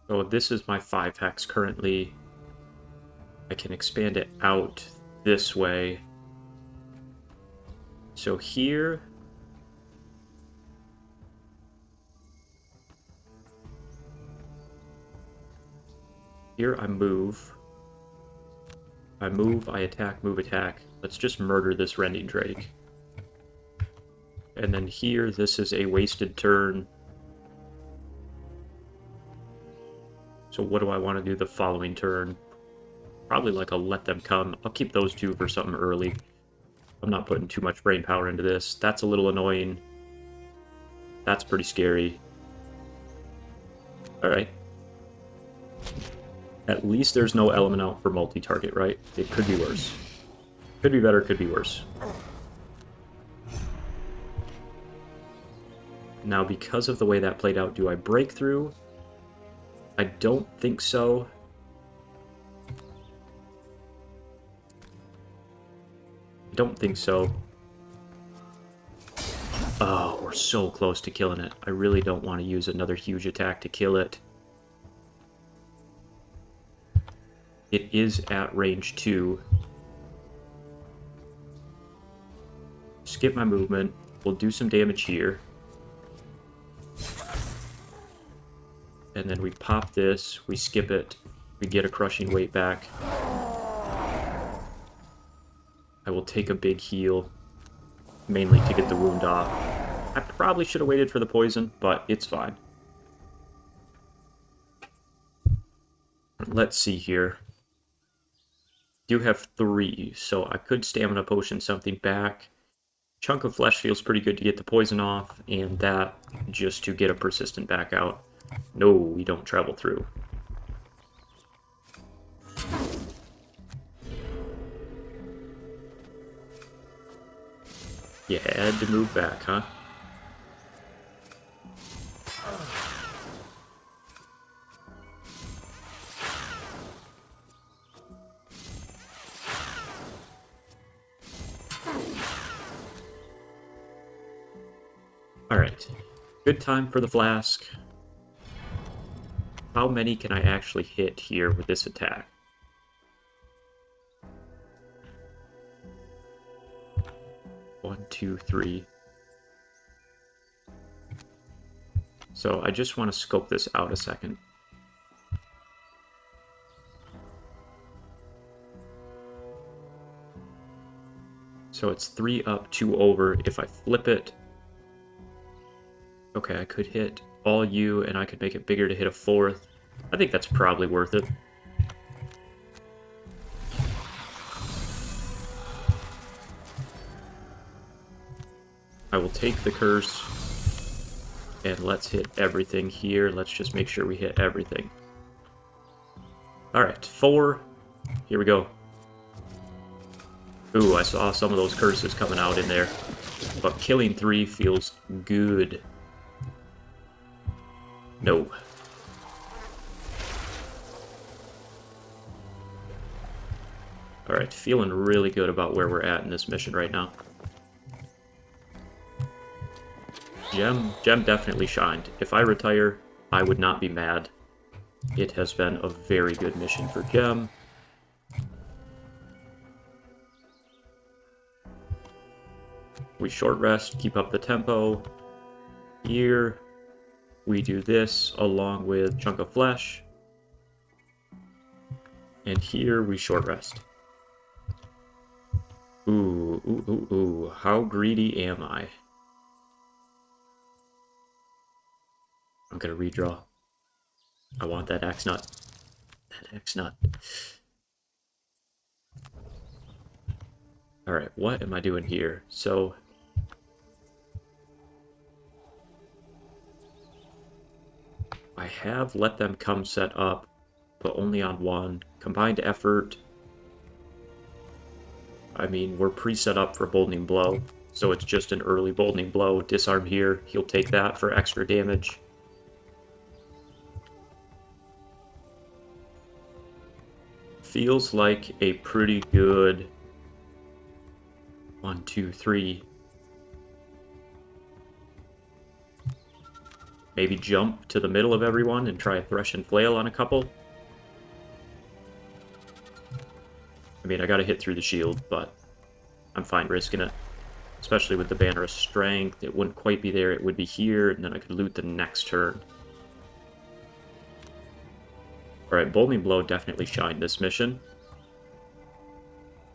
So this is my 5 hex currently. I can expand it out this way. So here... Here I move. I move, I attack, move, attack. Let's just murder this Rending Drake. And then here, this is a wasted turn. So what do I want to do the following turn? Probably like a Let Them Come. I'll keep those 2 for something early. I'm not putting too much brain power into this. That's a little annoying. That's pretty scary. Alright. At least there's no element out for multi-target, right? It could be worse. Could be better, could be worse. Now, because of the way that played out, do I break through? I don't think so. I don't think so. Oh, we're so close to killing it. I really don't want to use another huge attack to kill it. It is at range 2. Skip my movement. We'll do some damage here. And then we pop this, we skip it, we get a crushing weight back. I will take a big heal, mainly to get the wound off. I probably should have waited for the poison, but it's fine. Let's see here. Do have 3, so I could stamina potion something back. Chunk of flesh feels pretty good to get the poison off, and that just to get a persistent back out. No, we don't travel through. You had to move back, huh? Alright. Good time for the flask. How many can I actually hit here with this attack? One, two, three. So I just want to scope this out a second. So it's 3 up, 2 over. If I flip it... Okay, I could hit all you, and I could make it bigger to hit a 4th. I think that's probably worth it. I will take the curse, and let's hit everything here. Let's just make sure we hit everything. Alright, 4. Here we go. Ooh, I saw some of those curses coming out in there. But killing 3 feels good. No. Alright, feeling really good about where we're at in this mission right now. Gem definitely shined. If I retire, I would not be mad. It has been a very good mission for Gem. We short rest, keep up the tempo. Here, we do this along with Chunk of Flesh. And here we short rest. Ooh, how greedy am I? I'm gonna redraw. I want that axe nut. That axe nut. Alright, what am I doing here? So... I have let them come set up, but only on 1. Combined effort. I mean, we're pre-set up for Boldening Blow, so it's just an early Boldening Blow. Disarm here, he'll take that for extra damage. Feels like a pretty good 1, 2, 3. Maybe jump to the middle of everyone and try a Thresh and Flail on a couple. I mean, I gotta hit through the shield, but I'm fine risking it. Especially with the Banner of Strength. It wouldn't quite be there, it would be here, and then I could loot the next turn. Alright, Boldening Blow definitely shined this mission.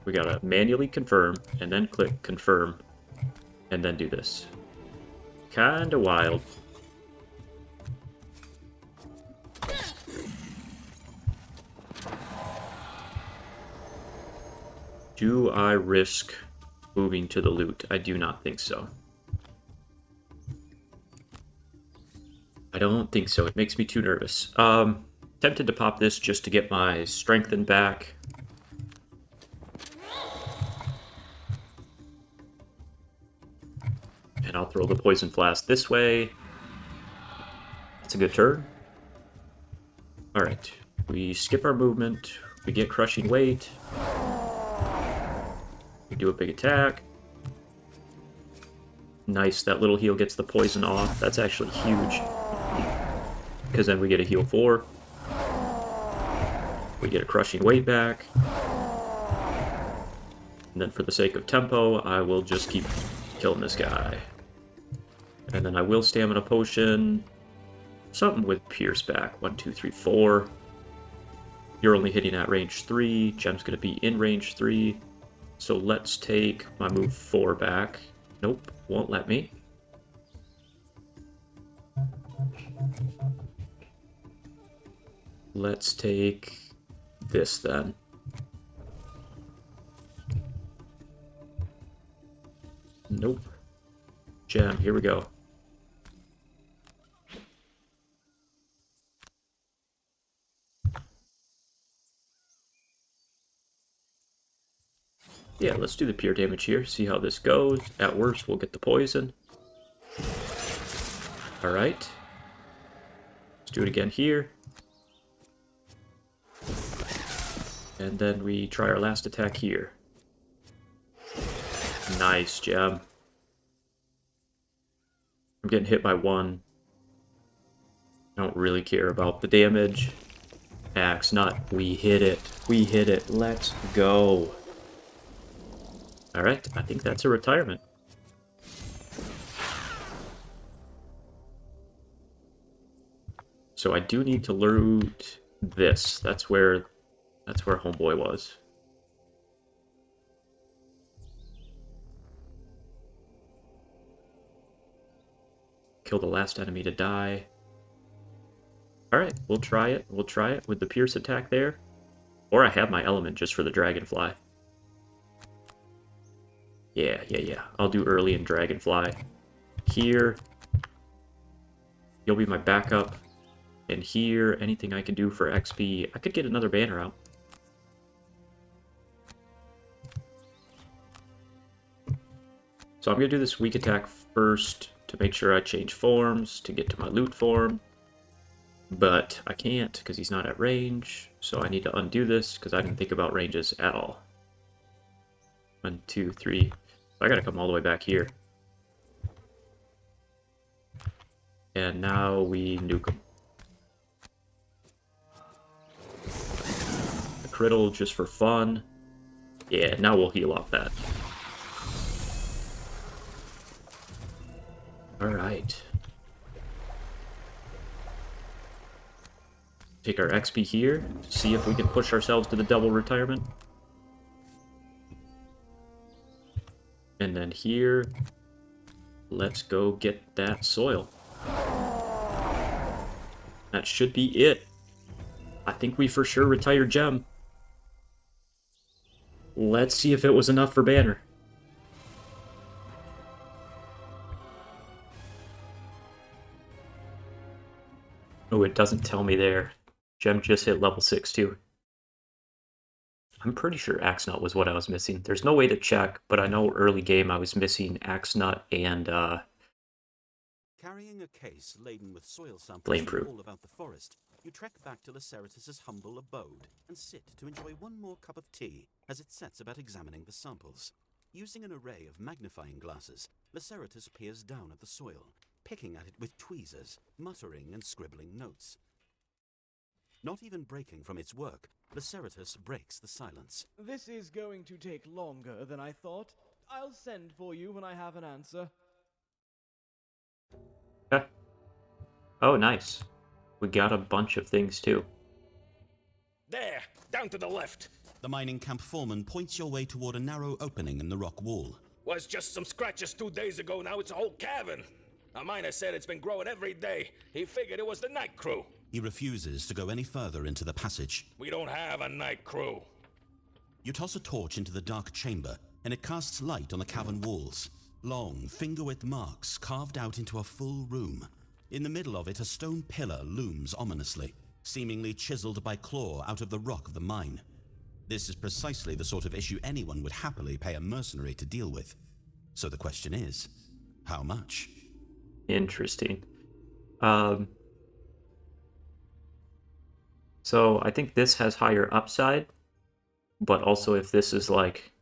We gotta manually confirm, and then click confirm, and then do this. Kinda wild. Do I risk moving to the loot? I do not think so. I don't think so. It makes me too nervous. Tempted to pop this just to get my strengthen back. And I'll throw the poison flask this way. That's a good turn. Alright, we skip our movement, we get crushing weight, we do a big attack. Nice, that little heal gets the poison off. That's actually huge. Because then we get a heal 4. We get a crushing weight back. And then for the sake of tempo, I will just keep killing this guy. And then I will stamina potion. Something with Pierce back. 1, 2, 3, 4. You're only hitting at range 3. Gem's going to be in range 3. So let's take my move 4 back. Nope, won't let me. Let's take this then. Nope. Gem, here we go. Yeah, let's do the pure damage here, see how this goes. At worst, we'll get the poison. Alright. Let's do it again here. And then we try our last attack here. Nice, Gem. I'm getting hit by 1. I don't really care about the damage. Axe nut. We hit it. We hit it. Let's go. Alright, I think that's a retirement. So I do need to loot this. That's where homeboy was. Kill the last enemy to die. Alright, we'll try it. We'll try it with the Pierce attack there. Or I have my element just for the Dragonfly. Yeah. I'll do early in Dragonfly. Here. You'll be my backup. And here, anything I can do for XP. I could get another banner out. So I'm going to do this weak attack first to make sure I change forms to get to my loot form. But I can't because he's not at range. So I need to undo this because I didn't think about ranges at all. 1, 2, 3. I gotta come all the way back here. And now we nuke him. A crittle just for fun. Yeah, now we'll heal off that. Alright. Take our XP here, see if we can push ourselves to the double retirement. And then here, let's go get that soil. That should be it. I think we for sure retired Gem. Let's see if it was enough for banner. Oh, it doesn't tell me there. Gem just hit level 6 too. I'm pretty sure Axe Nut was what I was missing. There's no way to check, but I know early game I was missing Axe Nut and Carrying a case laden with soil samples Flame from Fruit. all about the forest, you trek back to Laceratus's humble abode and sit to enjoy one more cup of tea as it sets about examining the samples. Using an array of magnifying glasses, Laceratus peers down at the soil, picking at it with tweezers, muttering and scribbling notes. Not even breaking from its work, Laceratus breaks the silence. This is going to take longer than I thought. I'll send for you when I have an answer. Okay. Oh, nice. We got a bunch of things too. There, down to the left. The mining camp foreman points your way toward a narrow opening in the rock wall. Was just some scratches 2 days ago, now it's a whole cavern. A miner said it's been growing every day. He figured it was the night crew. He refuses to go any further into the passage. We don't have a night crew. You toss a torch into the dark chamber, and it casts light on the cavern walls. Long, finger-width marks carved out into a full room. In the middle of it, a stone pillar looms ominously, seemingly chiseled by claw out of the rock of the mine. This is precisely the sort of issue anyone would happily pay a mercenary to deal with. So the question is, How much? Interesting. So I think this has higher upside, but also if this is like,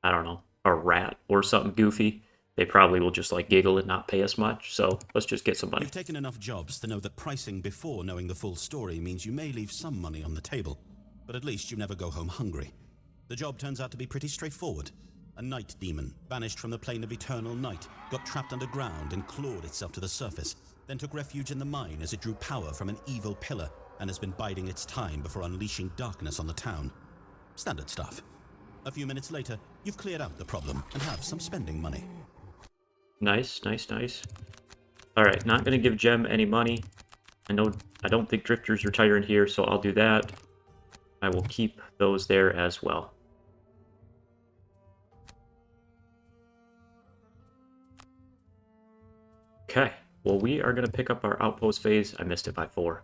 I don't know, a rat or something goofy, they probably will just like giggle and not pay us much. So let's just get some money. You've taken enough jobs to know that pricing before knowing the full story means you may leave some money on the table, but at least you never go home hungry. The job turns out to be pretty straightforward. A night demon, banished from the plane of eternal night, got trapped underground and clawed itself to the surface, then took refuge in the mine as it drew power from an evil pillar and has been biding its time before unleashing darkness on the town. Standard stuff. A few minutes later, you've cleared out the problem and have some spending money. Nice, nice, nice. Alright, not gonna give Gem any money. I don't think Drifter's retiring here, so I'll do that. I will keep those there as well. Okay, well we are gonna pick up our outpost phase. I missed it by 4.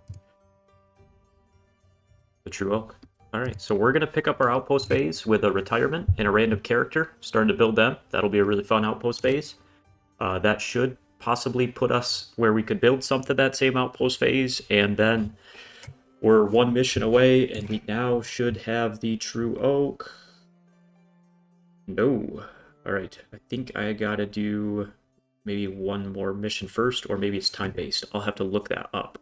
The True Oak. Alright, so we're gonna pick up our outpost phase with a retirement and a random character. Starting to build them. That'll be a really fun outpost phase. That should possibly put us where we could build something that same outpost phase, and then we're 1 mission away, and we now should have the True Oak. No. Alright, I think I gotta do maybe 1 more mission first, or maybe it's time-based. I'll have to look that up.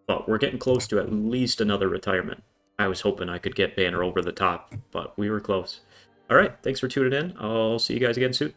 But we're getting close to at least another retirement. I was hoping I could get Banner over the top, but we were close. Alright, thanks for tuning in. I'll see you guys again soon.